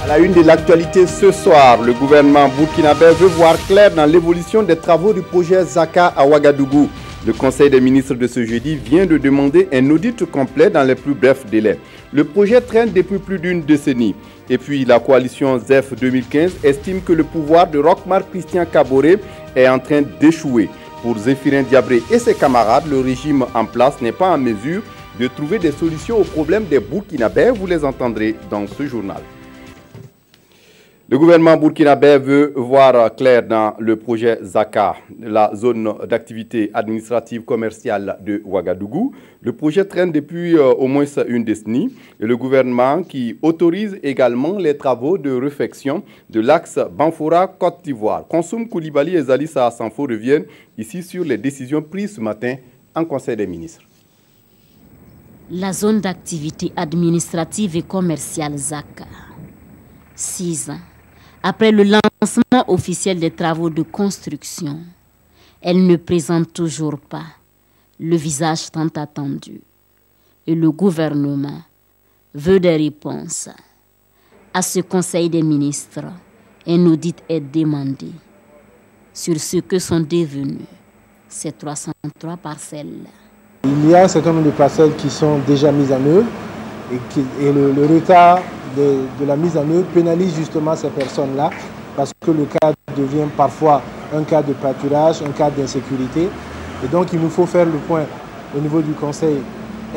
À la une de l'actualité ce soir, le gouvernement burkinabé veut voir clair dans l'évolution des travaux du projet Zaka à Ouagadougou. Le Conseil des ministres de ce jeudi vient de demander un audit complet dans les plus brefs délais. Le projet traîne depuis plus d'une décennie. Et puis la coalition ZEF 2015 estime que le pouvoir de Rochmar Christian Kaboré est en train d'échouer. Pour Zéphirin Diabré et ses camarades, le régime en place n'est pas en mesure de trouver des solutions aux problèmes des Burkinabés. Vous les entendrez dans ce journal. Le gouvernement burkinabé veut voir clair dans le projet Zaka, la zone d'activité administrative commerciale de Ouagadougou. Le projet traîne depuis au moins une décennie et le gouvernement qui autorise également les travaux de réfection de l'axe Banfora-Côte d'Ivoire. Konsoum Koulibaly et Zalissa Sanfo reviennent ici sur les décisions prises ce matin en Conseil des ministres. La zone d'activité administrative et commerciale Zaka. 6 ans. Après le lancement officiel des travaux de construction, elle ne présente toujours pas le visage tant attendu. Et le gouvernement veut des réponses. À ce Conseil des ministres, un audit est demandé sur ce que sont devenues ces 303 parcelles. Il y a un certain nombre de parcelles qui sont déjà mises en œuvre et le retard de la mise en œuvre pénalise justement ces personnes-là parce que le cas devient parfois un cas de pâturage, un cas d'insécurité. Et donc il nous faut faire le point au niveau du Conseil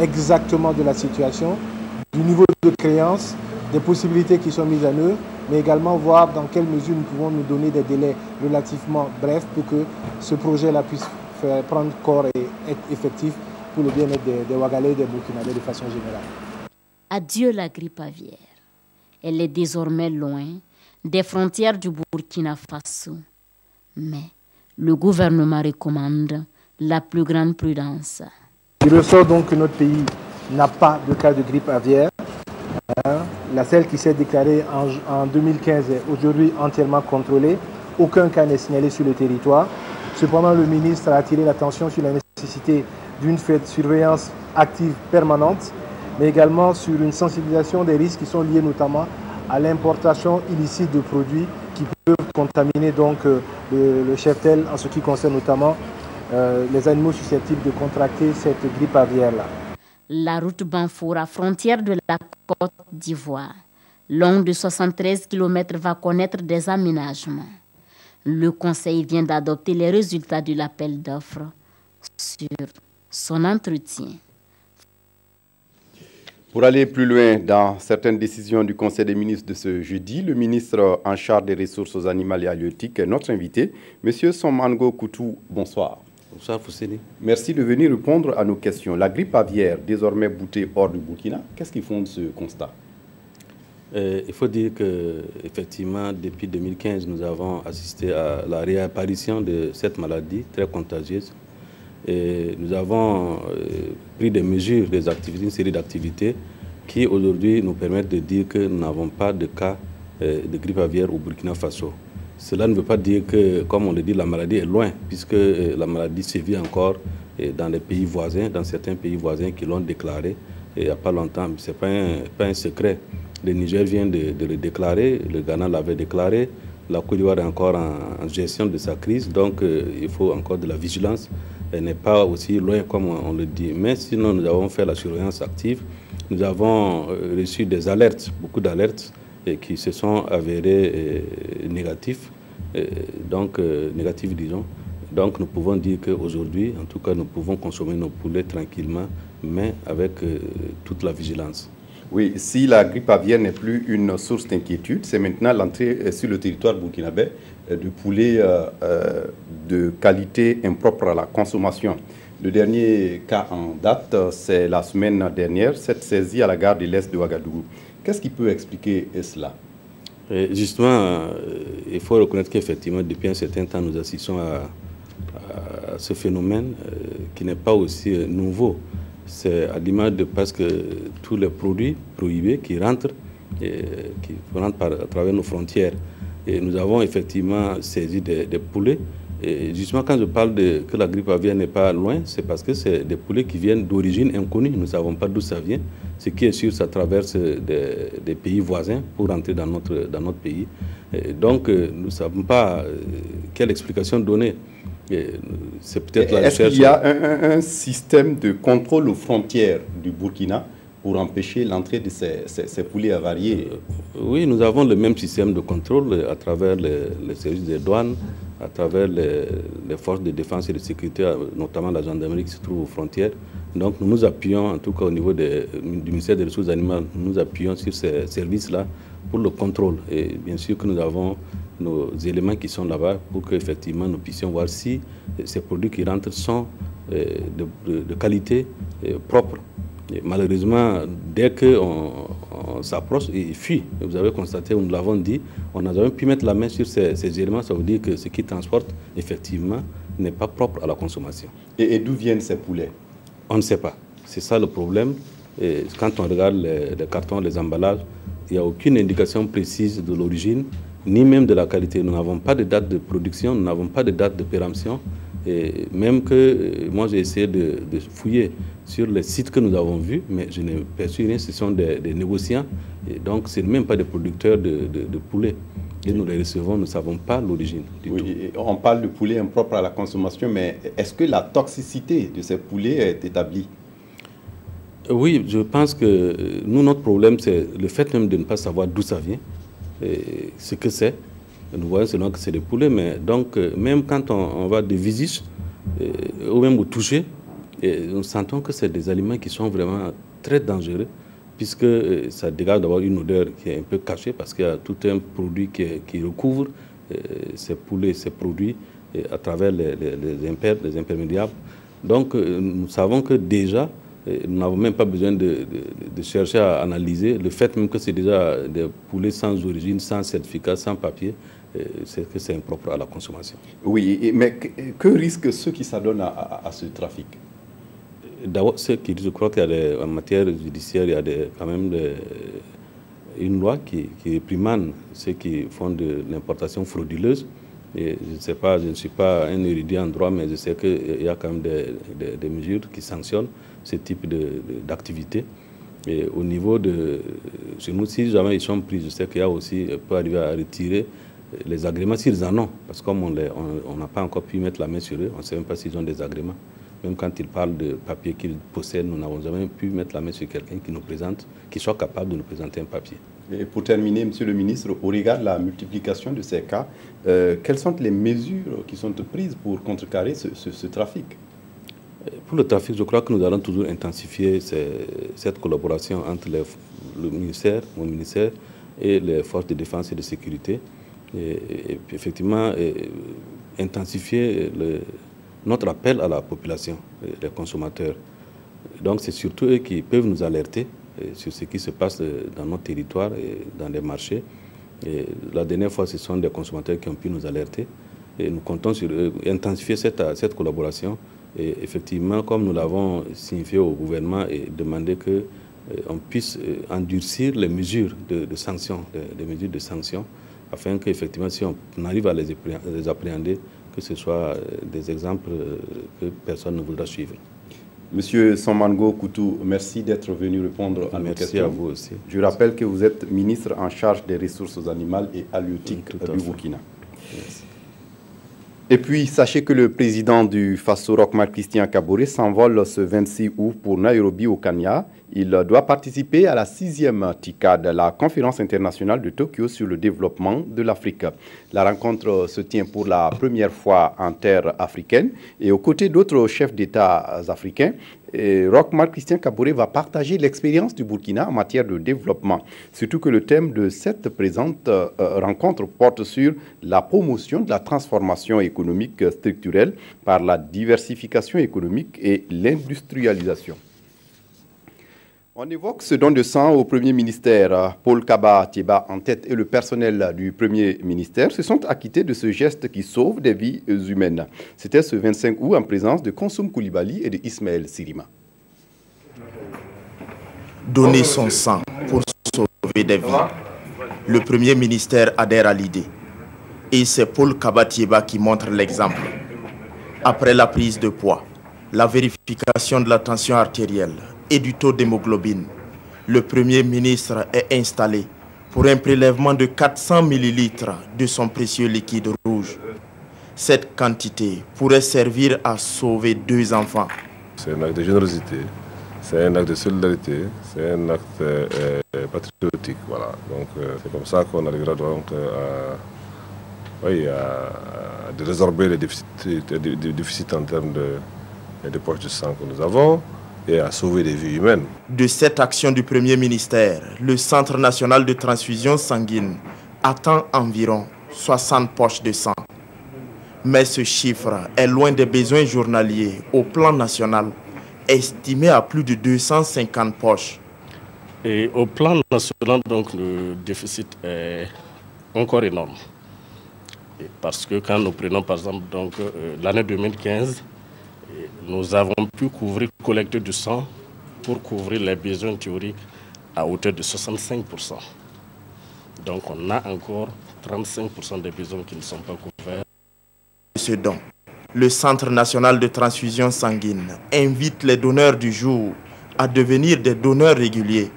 exactement de la situation, du niveau de créance, des possibilités qui sont mises en œuvre, mais également voir dans quelle mesure nous pouvons nous donner des délais relativement brefs pour que ce projet-là puisse prendre corps et être effectif pour le bien-être des Ouagalais et des Burkinabés de façon générale. Adieu la grippe aviaire. Elle est désormais loin des frontières du Burkina Faso. Mais le gouvernement recommande la plus grande prudence. Il ressort donc que notre pays n'a pas de cas de grippe aviaire. La celle qui s'est déclarée en 2015 est aujourd'hui entièrement contrôlée. Aucun cas n'est signalé sur le territoire. Cependant, le ministre a attiré l'attention sur la nécessité d'une surveillance active permanente, mais également sur une sensibilisation des risques qui sont liés notamment à l'importation illicite de produits qui peuvent contaminer donc le cheptel en ce qui concerne notamment les animaux susceptibles de contracter cette grippe aviaire-là. La route Banfora, frontière de la Côte d'Ivoire, longue de 73 km, va connaître des aménagements. Le Conseil vient d'adopter les résultats de l'appel d'offres sur son entretien. Pour aller plus loin dans certaines décisions du Conseil des ministres de ce jeudi, le ministre en charge des ressources animales et halieutiques est notre invité. Monsieur Somango Koutou, bonsoir. Bonsoir Fousseni. Merci de venir répondre à nos questions. La grippe aviaire, désormais boutée hors du Burkina, qu'est-ce qui fonde ce constat? Il faut dire qu'effectivement, depuis 2015, nous avons assisté à la réapparition de cette maladie très contagieuse. Et nous avons pris des mesures, des activités, une série d'activités qui aujourd'hui nous permettent de dire que nous n'avons pas de cas de grippe aviaire au Burkina Faso. Cela ne veut pas dire que, comme on le dit, la maladie est loin, puisque la maladie sévit encore dans les pays voisins, dans certains pays voisins qui l'ont déclaré il n'y a pas longtemps. Ce n'est pas un secret. Le Niger vient de le déclarer, le Ghana l'avait déclaré, la Côte d'Ivoire est encore en gestion de sa crise, donc il faut encore de la vigilance. Elle n'est pas aussi loin comme on le dit. Mais sinon, nous avons fait la surveillance active. Nous avons reçu des alertes, beaucoup d'alertes, qui se sont avérées négatives. Négatives, disons. Donc, nous pouvons dire qu'aujourd'hui, en tout cas, nous pouvons consommer nos poulets tranquillement, mais avec toute la vigilance. Oui, si la grippe aviaire n'est plus une source d'inquiétude, c'est maintenant l'entrée sur le territoire burkinabé de poulets de qualité impropre à la consommation. Le dernier cas en date, c'est la semaine dernière, cette saisie à la gare de l'Est de Ouagadougou. Qu'est-ce qui peut expliquer cela? Justement, il faut reconnaître qu'effectivement, depuis un certain temps, nous assistons à ce phénomène qui n'est pas aussi nouveau. C'est à l'image de presque tous les produits prohibés qui rentrent à travers nos frontières. Et nous avons effectivement saisi des poulets Et justement, quand je parle que la grippe aviaire n'est pas loin, c'est parce que c'est des poulets qui viennent d'origine inconnue. Nous ne savons pas d'où ça vient. Ce qui est sûr, ça traverse des pays voisins pour entrer dans notre pays. Et donc, nous ne savons pas quelle explication donner. C'est peut-être la recherche. Est-ce qu'il y a un système de contrôle aux frontières du Burkina pour empêcher l'entrée de ces poulets avariés? Oui, nous avons le même système de contrôle à travers les services des douanes, à travers les forces de défense et de sécurité, notamment la gendarmerie qui se trouve aux frontières. Donc nous nous appuyons, en tout cas au niveau du ministère des Ressources animales, nous nous appuyons sur ces services-là pour le contrôle. Et bien sûr que nous avons nos éléments qui sont là-bas pour qu'effectivement nous puissions voir si ces produits qui rentrent sont de qualité propre. Et malheureusement, dès qu'on s'approche, ils fuient. Vous avez constaté, nous l'avons dit, on n'a jamais pu mettre la main sur ces éléments. Ça veut dire que ce qu'ils transportent, effectivement, n'est pas propre à la consommation. Et d'où viennent ces poulets? On ne sait pas. C'est ça le problème. Et quand on regarde les cartons, les emballages, il n'y a aucune indication précise de l'origine, ni même de la qualité. Nous n'avons pas de date de production, nous n'avons pas de date de péremption. Et même que moi j'ai essayé de fouiller sur les sites que nous avons vus, mais je n'ai perçu rien, ce sont des négociants. Et donc ce n'est même pas des producteurs de poulets. Et nous les recevons, nous ne savons pas l'origine du tout. On parle de poulets impropres à la consommation, mais est-ce que la toxicité de ces poulets est établie? Oui, je pense que nous, notre problème, c'est le fait même de ne pas savoir d'où ça vient, et ce que c'est. Nous voyons seulement que c'est des poulets, mais donc même quand on va de visite ou même au toucher, nous sentons que c'est des aliments qui sont vraiment très dangereux, puisque ça dégage d'avoir une odeur qui est un peu cachée, parce qu'il y a tout un produit qui recouvre ces poulets, ces produits, à travers les imperméables. Donc nous savons que déjà, nous n'avons même pas besoin de chercher à analyser. Le fait même que c'est déjà des poulets sans origine, sans certificat, sans papier, c'est que c'est impropre à la consommation. Oui, mais que risquent ceux qui s'adonnent à ce trafic? D'abord, je crois qu'il y a en matière judiciaire, il y a quand même une loi qui réprimande ceux qui font de l'importation frauduleuse. Et je ne sais pas, je ne suis pas un érudit en droit, mais je sais qu'il y a quand même des mesures qui sanctionnent ce type d'activité. Et au niveau chez nous, si jamais ils sont pris, je sais qu'il y a aussi, peut arriver à retirer les agréments s'ils en ont, parce que comme on n'a pas encore pu mettre la main sur eux, on ne sait même pas s'ils ont des agréments. Même quand ils parlent de papier qu'ils possèdent, nous n'avons jamais pu mettre la main sur quelqu'un qui nous présente, qui soit capable de nous présenter un papier. Et pour terminer, Monsieur le ministre, au regard de la multiplication de ces cas, quelles sont les mesures qui sont prises pour contrecarrer ce trafic? Pour le trafic, je crois que nous allons toujours intensifier cette collaboration entre mon ministère et les forces de défense et de sécurité. Et puis effectivement, intensifier notre appel à la population, les consommateurs. Donc c'est surtout eux qui peuvent nous alerter sur ce qui se passe dans notre territoire et dans les marchés. Et la dernière fois, ce sont des consommateurs qui ont pu nous alerter. Et nous comptons sur eux, intensifier cette collaboration. Et effectivement, comme nous l'avons signifié au gouvernement, et demander qu'on puisse endurcir les mesures de sanctions, des mesures de sanctions, afin qu'effectivement, si on arrive à les appréhender, que ce soit des exemples que personne ne voudra suivre. Monsieur Somango Koutou, merci d'être venu répondre à nos questions. Merci à vous aussi. Je rappelle que vous êtes ministre en charge des ressources animales et halieutiques du Burkina. Merci. Et puis, sachez que le président du Faso, Roch Marc Christian Kaboré, s'envole ce 26 août pour Nairobi au Kenya. Il doit participer à la 6e TICAD, la conférence internationale de Tokyo sur le développement de l'Afrique. La rencontre se tient pour la première fois en terre africaine et aux côtés d'autres chefs d'État africains. Roch Marc Christian Kaboré va partager l'expérience du Burkina en matière de développement. Surtout que le thème de cette présente rencontre porte sur la promotion de la transformation économique structurelle par la diversification économique et l'industrialisation. On évoque ce don de sang au Premier ministère. Paul Kaba Thieba en tête et le personnel du Premier ministère se sont acquittés de ce geste qui sauve des vies humaines. C'était ce 25 août en présence de Konsoum Koulibaly et de Ismaël Sirima. Donner son sang pour sauver des vies. Le Premier ministère adhère à l'idée. Et c'est Paul Kabatieba qui montre l'exemple. Après la prise de poids, la vérification de la tension artérielle et du taux d'hémoglobine, le Premier ministre est installé pour un prélèvement de 400 ml de son précieux liquide rouge. Cette quantité pourrait servir à sauver 2 enfants. C'est un acte de générosité, c'est un acte de solidarité, c'est un acte patriotique. Voilà. Donc c'est comme ça qu'on arrivera donc à résorber les déficits en termes de poches de sang que nous avons et à sauver des vies humaines. De cette action du Premier ministère, le Centre national de transfusion sanguine attend environ 60 poches de sang. Mais ce chiffre est loin des besoins journaliers au plan national, estimé à plus de 250 poches. Et au plan national, donc, le déficit est encore énorme. Parce que quand nous prenons par exemple l'année 2015, nous avons pu collecter du sang pour couvrir les besoins théoriques à hauteur de 65%. Donc on a encore 35% des besoins qui ne sont pas couverts. Ce don, le Centre national de transfusion sanguine invite les donneurs du jour à devenir des donneurs réguliers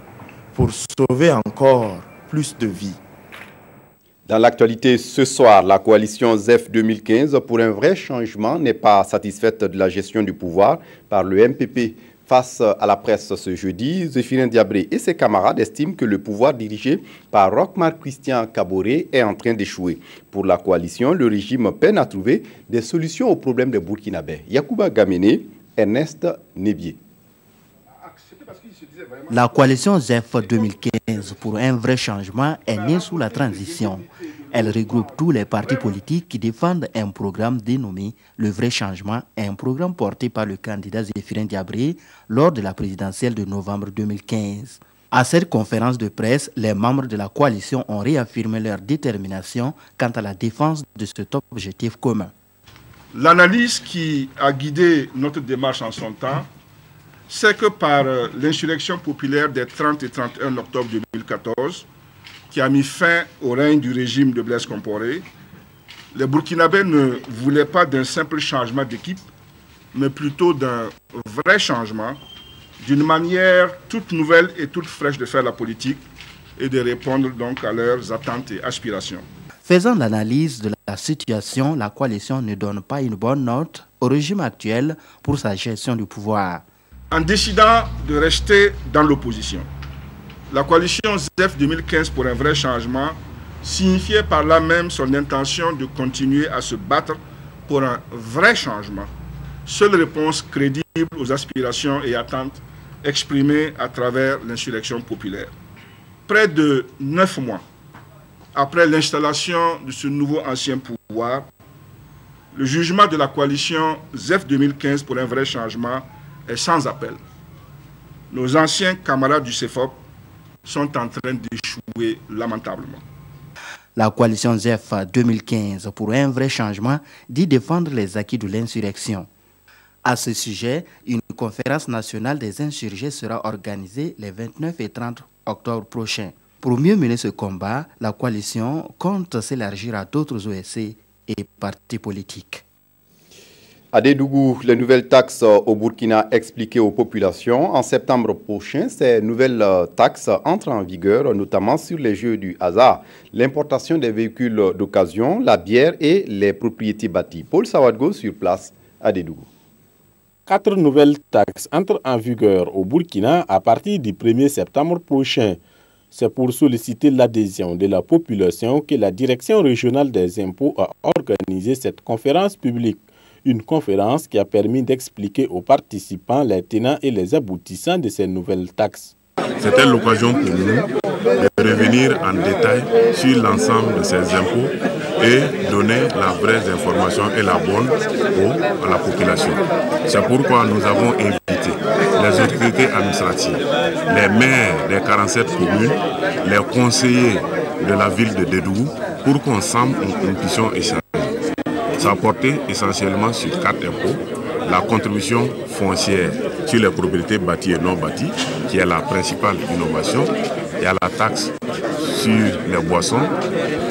pour sauver encore plus de vies. Dans l'actualité ce soir, la coalition ZEF 2015 pour un vrai changement n'est pas satisfaite de la gestion du pouvoir par le MPP. Face à la presse ce jeudi, Zéphirin Diabré et ses camarades estiment que le pouvoir dirigé par Roch-Marc Christian Kaboré est en train d'échouer. Pour la coalition, le régime peine à trouver des solutions aux problèmes des Burkinabés. Yacouba Gamene, Ernest Nébier. La coalition ZEF 2015 pour un vrai changement est née sous la transition. Elle regroupe tous les partis politiques qui défendent un programme dénommé Le Vrai Changement, un programme porté par le candidat Zéphirin Diabré lors de la présidentielle de novembre 2015. À cette conférence de presse, les membres de la coalition ont réaffirmé leur détermination quant à la défense de cet objectif commun. L'analyse qui a guidé notre démarche en son temps, c'est que par l'insurrection populaire des 30 et 31 octobre 2014, qui a mis fin au règne du régime de Blaise Compaoré, les Burkinabés ne voulaient pas d'un simple changement d'équipe, mais plutôt d'un vrai changement, d'une manière toute nouvelle et toute fraîche de faire la politique et de répondre donc à leurs attentes et aspirations. Faisant l'analyse de la situation, la coalition ne donne pas une bonne note au régime actuel pour sa gestion du pouvoir. En décidant de rester dans l'opposition, la coalition ZEF 2015 pour un vrai changement signifiait par là même son intention de continuer à se battre pour un vrai changement, seule réponse crédible aux aspirations et attentes exprimées à travers l'insurrection populaire. Près de 9 mois après l'installation de ce nouveau ancien pouvoir, le jugement de la coalition ZEF 2015 pour un vrai changement est sans appel. Nos anciens camarades du CEFOP sont en train d'échouer lamentablement. La coalition ZEF 2015 pour un vrai changement dit défendre les acquis de l'insurrection. À ce sujet, une conférence nationale des insurgés sera organisée les 29 et 30 octobre prochains. Pour mieux mener ce combat, la coalition compte s'élargir à d'autres OSC et partis politiques. À Dédougou, les nouvelles taxes au Burkina expliquées aux populations. En septembre prochain, ces nouvelles taxes entrent en vigueur, notamment sur les jeux du hasard, l'importation des véhicules d'occasion, la bière et les propriétés bâties. Paul Sawadgo sur place à Dédougou. 4 nouvelles taxes entrent en vigueur au Burkina à partir du 1er septembre prochain. C'est pour solliciter l'adhésion de la population que la Direction régionale des impôts a organisé cette conférence publique. Une conférence qui a permis d'expliquer aux participants les tenants et les aboutissants de ces nouvelles taxes. C'était l'occasion pour nous de revenir en détail sur l'ensemble de ces impôts et donner la vraie information et la bonne à la population. C'est pourquoi nous avons invité les autorités administratives, les maires des 47 communes, les conseillers de la ville de Dédougou pour qu'ensemble nous puissions échanger. Ça portait essentiellement sur 4 impôts. La contribution foncière sur les propriétés bâties et non bâties, qui est la principale innovation. Il y a la taxe sur les boissons,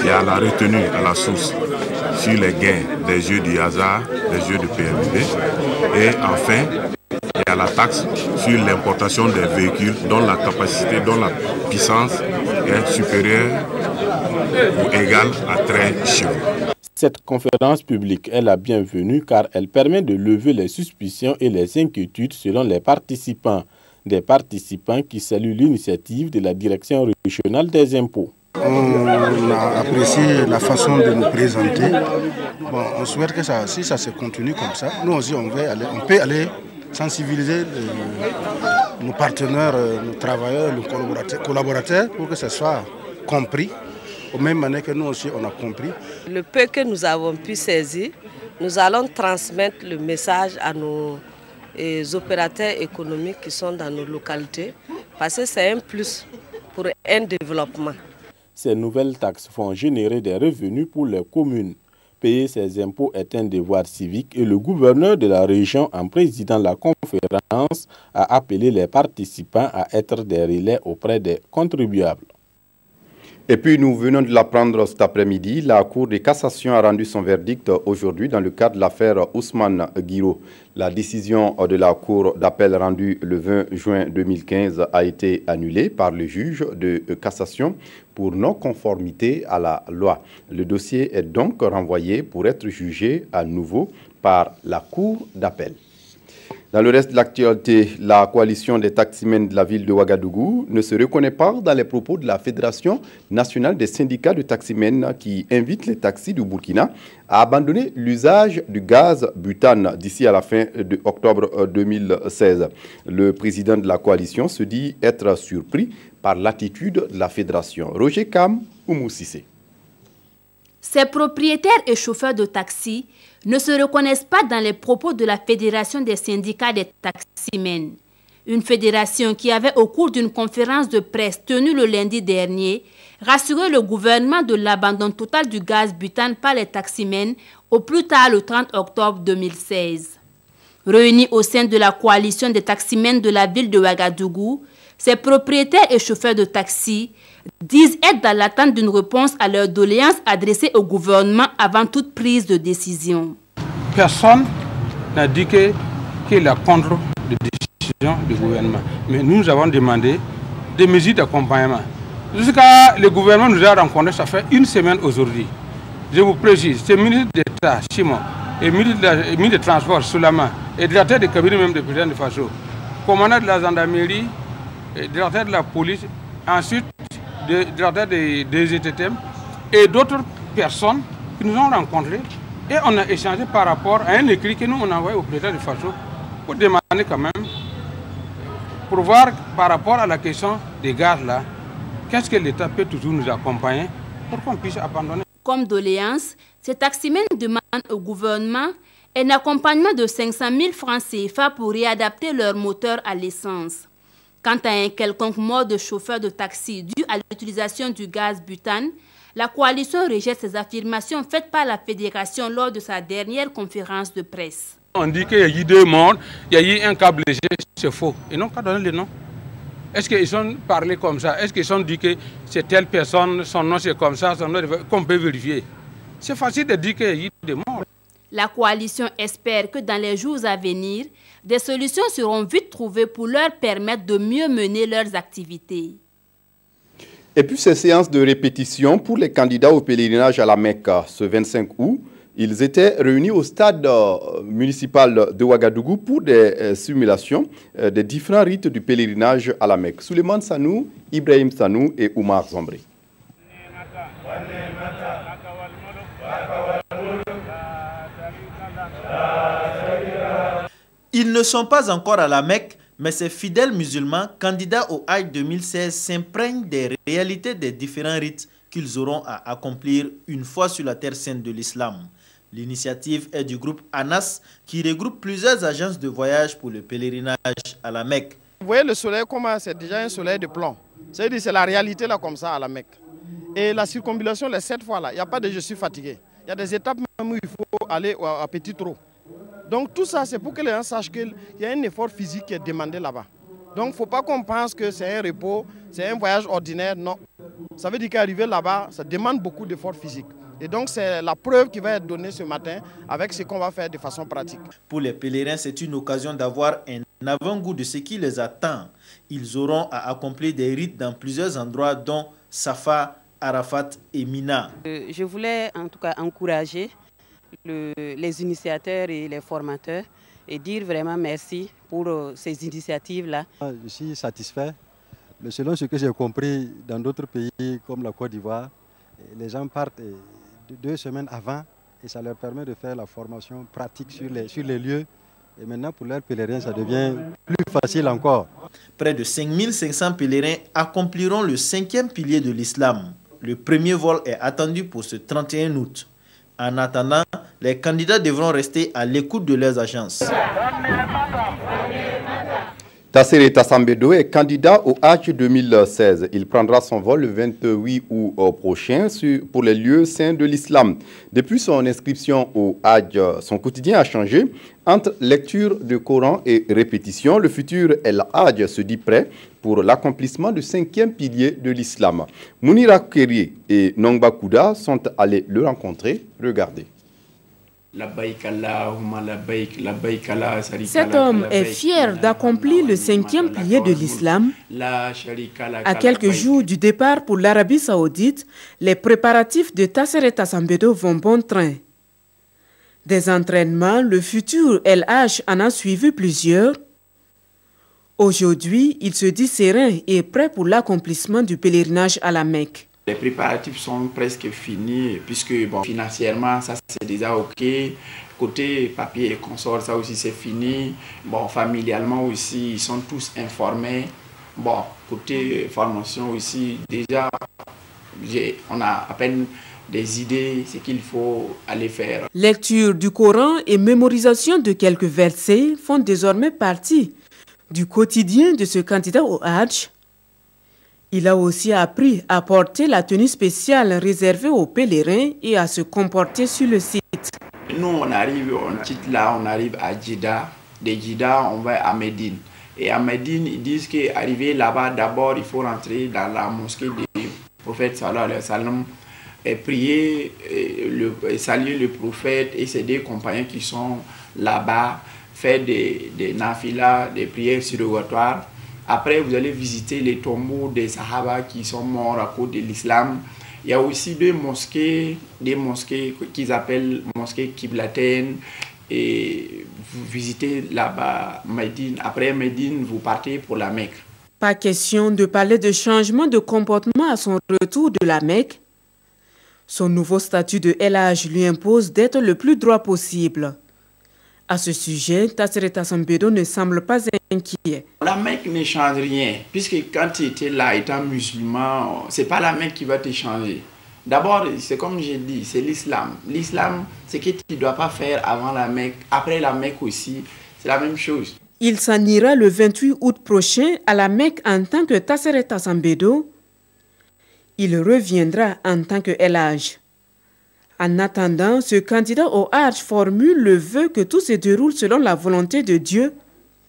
il y a la retenue à la source sur les gains des jeux du hasard, des jeux de PMD. Et enfin, il y a la taxe sur l'importation des véhicules dont la capacité, dont la puissance est supérieure ou égale à 13 chevaux. Cette conférence publique est la bienvenue car elle permet de lever les suspicions et les inquiétudes selon les participants. Des participants qui saluent l'initiative de la Direction régionale des impôts. On a apprécié la façon de nous présenter. Bon, on souhaite que si ça se continue comme ça, nous aussi on peut aller sensibiliser nos partenaires, nos travailleurs, nos collaborateurs pour que ce soit compris, au même manière que nous aussi on a compris. Le peu que nous avons pu saisir, nous allons transmettre le message à nos opérateurs économiques qui sont dans nos localités, parce que c'est un plus pour un développement. Ces nouvelles taxes vont générer des revenus pour les communes. Payer ses impôts est un devoir civique et le gouverneur de la région, en présidant la conférence, a appelé les participants à être des relais auprès des contribuables. Et puis nous venons de l'apprendre cet après-midi, la Cour de cassation a rendu son verdict aujourd'hui dans le cadre de l'affaire Ousmane Guiro. La décision de la Cour d'appel rendue le 20 juin 2015 a été annulée par le juge de cassation pour non-conformité à la loi. Le dossier est donc renvoyé pour être jugé à nouveau par la Cour d'appel. Dans le reste de l'actualité, la coalition des taximens de la ville de Ouagadougou ne se reconnaît pas dans les propos de la Fédération nationale des syndicats de taximens qui invite les taxis du Burkina à abandonner l'usage du gaz butane d'ici à la fin de octobre 2016. Le président de la coalition se dit être surpris par l'attitude de la Fédération. Roger Kam Oumoussissé. Ces propriétaires et chauffeurs de taxi ne se reconnaissent pas dans les propos de la Fédération des syndicats des taximens. Une fédération qui avait, au cours d'une conférence de presse tenue le lundi dernier, rassuré le gouvernement de l'abandon total du gaz butane par les taximens au plus tard le 30 octobre 2016. Réunis au sein de la coalition des taximens de la ville de Ouagadougou, ces propriétaires et chauffeurs de taxi disent être dans l'attente d'une réponse à leurs doléances adressées au gouvernement avant toute prise de décision. Personne n'a dit qu'il est contre les décisions du gouvernement. Mais nous avons demandé des mesures d'accompagnement. Jusqu'à le gouvernement nous a rencontrés, ça fait une semaine aujourd'hui. Je vous précise, c'est le ministre d'État, Simon, et le ministre des Transports, Soulama, et le directeur de cabinet même du président de Faso, commandant de la gendarmerie, directeur de la police, ensuite directeur des ETTM et d'autres personnes qui nous ont rencontrés et on a échangé par rapport à un écrit que nous on a envoyé au président de Faso pour demander quand même, pour voir par rapport à la question des gaz là, qu'est-ce que l'État peut toujours nous accompagner pour qu'on puisse abandonner. Comme doléance, ces taximens demandent au gouvernement un accompagnement de 500 000 francs CFA pour réadapter leur moteur à l'essence. Quant à un quelconque mort de chauffeur de taxi dû à l'utilisation du gaz butane, la coalition rejette ces affirmations faites par la fédération lors de sa dernière conférence de presse. On dit qu'il y a eu 2 morts, il y a eu un cas blessé, c'est faux. Ils n'ont pas donné le nom. Est-ce qu'ils ont parlé comme ça? Est-ce qu'ils ont dit que c'est telle personne, son nom c'est comme ça, son nom qu'on peut vérifier? C'est facile de dire qu'il y a eu des morts. La coalition espère que dans les jours à venir, des solutions seront vite trouvées pour leur permettre de mieux mener leurs activités. Et puis ces séances de répétition pour les candidats au pèlerinage à la Mecque ce 25 août, ils étaient réunis au stade municipal de Ouagadougou pour des simulations des différents rites du pèlerinage à la Mecque. Souleymane Sanou, Ibrahim Sanou et Oumar Zombré. Ils ne sont pas encore à la Mecque, mais ces fidèles musulmans, candidats au Hajj 2016, s'imprègnent des réalités des différents rites qu'ils auront à accomplir une fois sur la terre sainte de l'islam. L'initiative est du groupe Anas, qui regroupe plusieurs agences de voyage pour le pèlerinage à la Mecque. Vous voyez le soleil comment c'est déjà un soleil de plomb. C'est-à-dire c'est la réalité là comme ça à la Mecque. Et la circumambulation, les 7 fois là, il n'y a pas de je suis fatigué. Il y a des étapes même où il faut aller à petit trot. Donc tout ça, c'est pour que les gens sachent qu'il y a un effort physique qui est demandé là-bas. Donc il ne faut pas qu'on pense que c'est un repos, c'est un voyage ordinaire, non. Ça veut dire qu'arriver là-bas, ça demande beaucoup d'efforts physiques. Et donc c'est la preuve qui va être donnée ce matin avec ce qu'on va faire de façon pratique. Pour les pèlerins, c'est une occasion d'avoir un avant-goût de ce qui les attend. Ils auront à accomplir des rites dans plusieurs endroits dont Safa, Arafat et Mina. Je voulais en tout cas encourager les initiateurs et les formateurs et dire vraiment merci pour ces initiatives-là. Je suis satisfait, mais selon ce que j'ai compris dans d'autres pays comme la Côte d'Ivoire, les gens partent 2 semaines avant et ça leur permet de faire la formation pratique sur les lieux. Et maintenant, pour leurs pèlerins, ça devient plus facile encore. Près de 5500 pèlerins accompliront le 5e pilier de l'islam. Le premier vol est attendu pour ce 31 août. En attendant, les candidats devront rester à l'écoute de leurs agences. Tassere Tassambedo est candidat au Hajj 2016. Il prendra son vol le 28 août prochain pour les lieux saints de l'islam. Depuis son inscription au Hajj, son quotidien a changé. Entre lecture du Coran et répétition, le futur El Hajj se dit prêt pour l'accomplissement du 5e pilier de l'islam. Mounira Keri et Nongba Kouda sont allés le rencontrer. Regardez. Cet homme est fier d'accomplir le 5e pilier de l'islam. À quelques jours du départ pour l'Arabie Saoudite, les préparatifs de Tassere Tassambedo vont bon train. Des entraînements, le futur El Hajj en a suivi plusieurs. Aujourd'hui, il se dit serein et prêt pour l'accomplissement du pèlerinage à la Mecque. Les préparatifs sont presque finis puisque financièrement ça c'est déjà ok. Côté papier et consort ça aussi c'est fini. Familialement aussi ils sont tous informés. Côté formation aussi déjà on a à peine des idées ce qu'il faut aller faire. Lecture du Coran et mémorisation de quelques versets font désormais partie du quotidien de ce candidat au Hajj. Il a aussi appris à porter la tenue spéciale réservée aux pèlerins et à se comporter sur le site. Nous, on arrive à Djidda. De Djidda, on va à Médine. Et à Médine, ils disent qu'arriver là-bas, d'abord, il faut rentrer dans la mosquée du prophète sallallahu alayhi wa sallam et prier, saluer le prophète et ses 2 compagnons qui sont là-bas, faire des nafilas, des prières surrogatoires. Après, vous allez visiter les tombeaux des Sahaba qui sont morts à cause de l'islam. Il y a aussi des mosquées qu'ils appellent mosquées Qiblatain. Et vous visitez là-bas Médine. Après Médine, vous partez pour la Mecque. Pas question de parler de changement de comportement à son retour de la Mecque. Son nouveau statut de El Hajj lui impose d'être le plus droit possible. À ce sujet, Tassere Tassambedo ne semble pas inquiet. La Mecque ne change rien, puisque quand tu étais là, étant musulman, ce n'est pas la Mecque qui va te changer. D'abord, c'est comme j'ai dit, c'est l'islam. L'islam, c'est que tu ne dois pas faire avant la Mecque. Après la Mecque aussi, c'est la même chose. Il s'en ira le 28 août prochain à la Mecque en tant que Tassere Tassambedo. Il reviendra en tant que El Hajj. En attendant, ce candidat au Hajj formule le vœu que tout se déroule selon la volonté de Dieu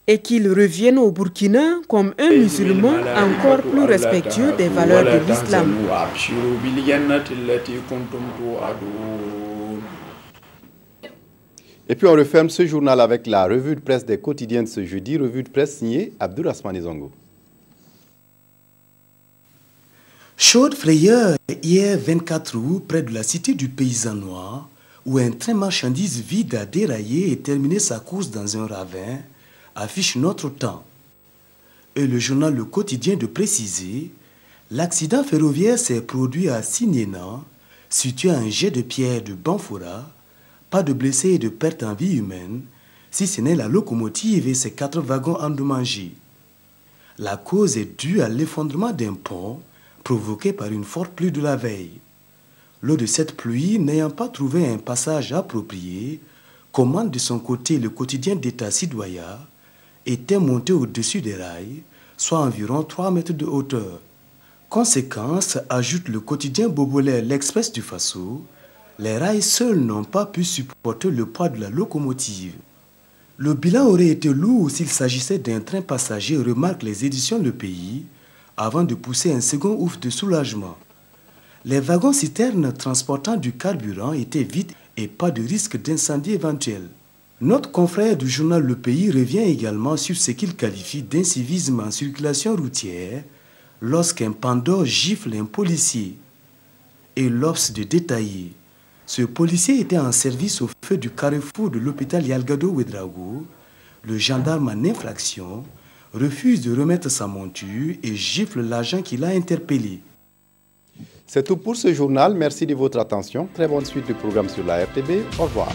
et qu'il revienne au Burkina comme un musulman encore plus respectueux des valeurs de l'islam. Et puis on referme ce journal avec la revue de presse des quotidiens de ce jeudi, revue de presse signée Abdourahmane Zongo. Chaude frayeur hier 24 août près de la cité du Paysan Noir où un train marchandise vide a déraillé et terminé sa course dans un ravin affiche notre temps. Et le journal Le Quotidien de préciser l'accident ferroviaire s'est produit à Sinéna, situé à un jet de pierre de Banfoura. Pas de blessés et de pertes en vie humaine, si ce n'est la locomotive et ses 4 wagons endommagés. La cause est due à l'effondrement d'un pont provoqué par une forte pluie de la veille. L'eau de cette pluie n'ayant pas trouvé un passage approprié, commande de son côté le quotidien d'État Sidoya, était monté au-dessus des rails, soit environ 3 mètres de hauteur. Conséquence, ajoute le quotidien bobolaire L'Express du Faso, les rails seuls n'ont pas pu supporter le poids de la locomotive. Le bilan aurait été lourd s'il s'agissait d'un train passager, remarque les éditions Le Pays, avant de pousser un second ouf de soulagement. Les wagons-citernes transportant du carburant étaient vides et pas de risque d'incendie éventuel. Notre confrère du journal Le Pays revient également sur ce qu'il qualifie d'incivisme en circulation routière lorsqu'un pandore gifle un policier. Et l'obs de détailler. Ce policier était en service au feu du carrefour de l'hôpital Yalgado Ouedraogo. Le gendarme en infraction refuse de remettre sa monture et gifle l'agent qui l'a interpellé. C'est tout pour ce journal. Merci de votre attention. Très bonne suite du programme sur la RTB. Au revoir.